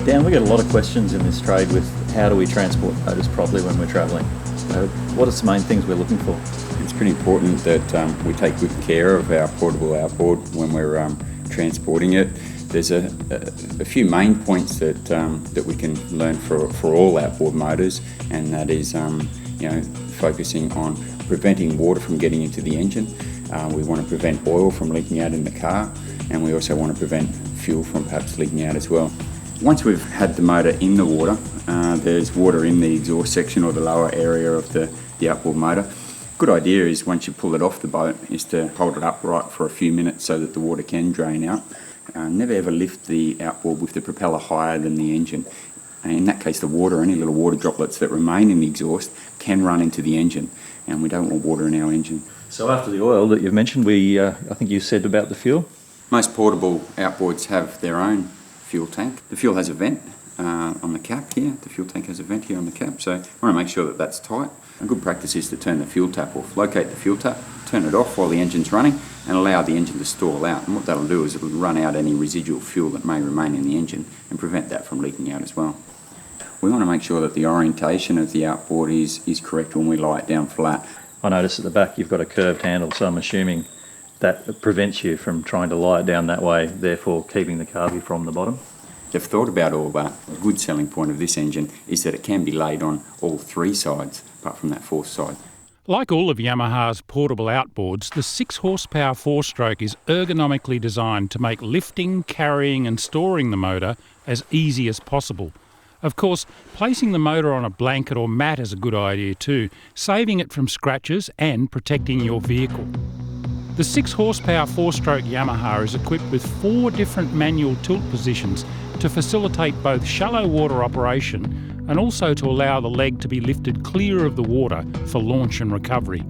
Dan, we get a lot of questions in this trade with how do we transport motors properly when we're travelling. What are some main things we're looking for? It's pretty important that we take good care of our portable outboard when we're transporting it. There's a few main points that we can learn for all outboard motors, and that is focusing on preventing water from getting into the engine. We want to prevent oil from leaking out in the car, and we also want to prevent fuel from perhaps leaking out as well. Once we've had the motor in the water, there's water in the exhaust section or the lower area of the outboard motor. Good idea is once you pull it off the boat is to hold it upright for a few minutes so that the water can drain out. Never ever lift the outboard with the propeller higher than the engine. In that case, the water, any little water droplets that remain in the exhaust can run into the engine, and we don't want water in our engine. So after the oil that you've mentioned, I think you said about the fuel? Most portable outboards have their own fuel tank. The fuel has a vent on the cap here. The fuel tank has a vent here on the cap, so I want to make sure that that's tight. A good practice is to turn the fuel tap off. Locate the fuel tap, turn it off while the engine's running, and allow the engine to stall out. And what that'll do is it'll run out any residual fuel that may remain in the engine and prevent that from leaking out as well. We want to make sure that the orientation of the outboard is correct when we lie it down flat. I notice at the back you've got a curved handle, so I'm assuming that prevents you from trying to lie it down that way, therefore keeping the carby from the bottom. They've thought about all that. A good selling point of this engine is that it can be laid on all three sides, apart from that fourth side. Like all of Yamaha's portable outboards, the 6 horsepower 4-stroke is ergonomically designed to make lifting, carrying and storing the motor as easy as possible. Of course, placing the motor on a blanket or mat is a good idea too, saving it from scratches and protecting your vehicle. The 6 horsepower 4-stroke Yamaha is equipped with 4 different manual tilt positions to facilitate both shallow water operation and also to allow the leg to be lifted clear of the water for launch and recovery.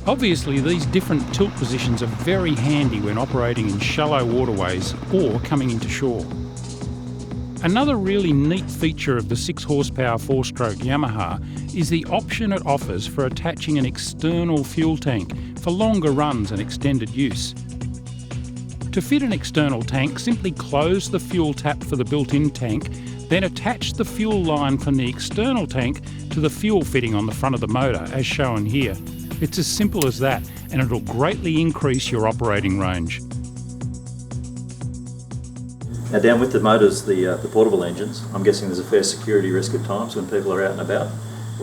Obviously, these different tilt positions are very handy when operating in shallow waterways or coming into shore. Another really neat feature of the 6 horsepower 4-stroke Yamaha is the option it offers for attaching an external fuel tank for longer runs and extended use. To fit an external tank, simply close the fuel tap for the built-in tank, then attach the fuel line from the external tank to the fuel fitting on the front of the motor, as shown here. It's as simple as that, and it'll greatly increase your operating range. Now down with the motors, the portable engines, I'm guessing there's a fair security risk at times when people are out and about.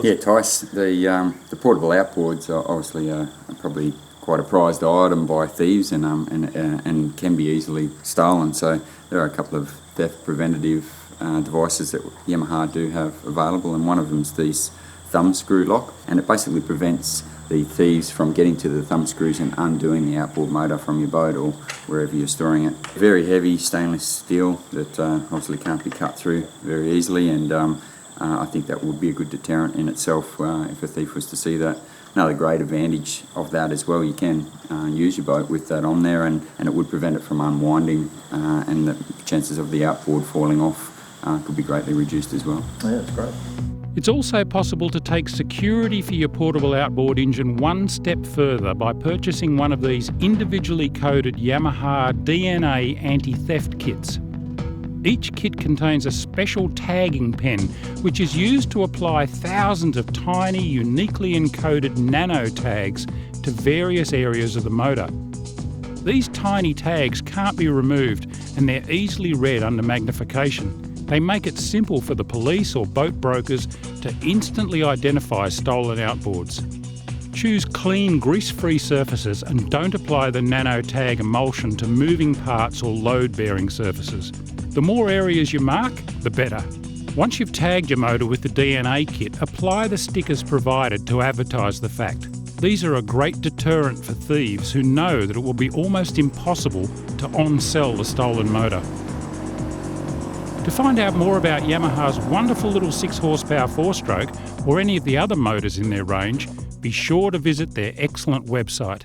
Yeah, Tice, the portable outboards are obviously probably quite a prized item by thieves and can be easily stolen. So there are a couple of theft preventative devices that Yamaha do have available, and one of them is this thumb screw lock, and it basically prevents the thieves from getting to the thumb screws and undoing the outboard motor from your boat or wherever you're storing it. Very heavy stainless steel that obviously can't be cut through very easily, and I think that would be a good deterrent in itself if a thief was to see that. Another great advantage of that as well, you can use your boat with that on there, and it would prevent it from unwinding, and the chances of the outboard falling off could be greatly reduced as well. Yeah, that's great. It's also possible to take security for your portable outboard engine one step further by purchasing one of these individually coded Yamaha DNA anti-theft kits. Each kit contains a special tagging pen which is used to apply thousands of tiny, uniquely encoded nano tags to various areas of the motor. These tiny tags can't be removed and they're easily read under magnification. They make it simple for the police or boat brokers to instantly identify stolen outboards. Choose clean, grease-free surfaces and don't apply the nano tag emulsion to moving parts or load-bearing surfaces. The more areas you mark, the better. Once you've tagged your motor with the DNA kit, apply the stickers provided to advertise the fact. These are a great deterrent for thieves who know that it will be almost impossible to on-sell the stolen motor. To find out more about Yamaha's wonderful little 6 horsepower 4-stroke or any of the other motors in their range, be sure to visit their excellent website.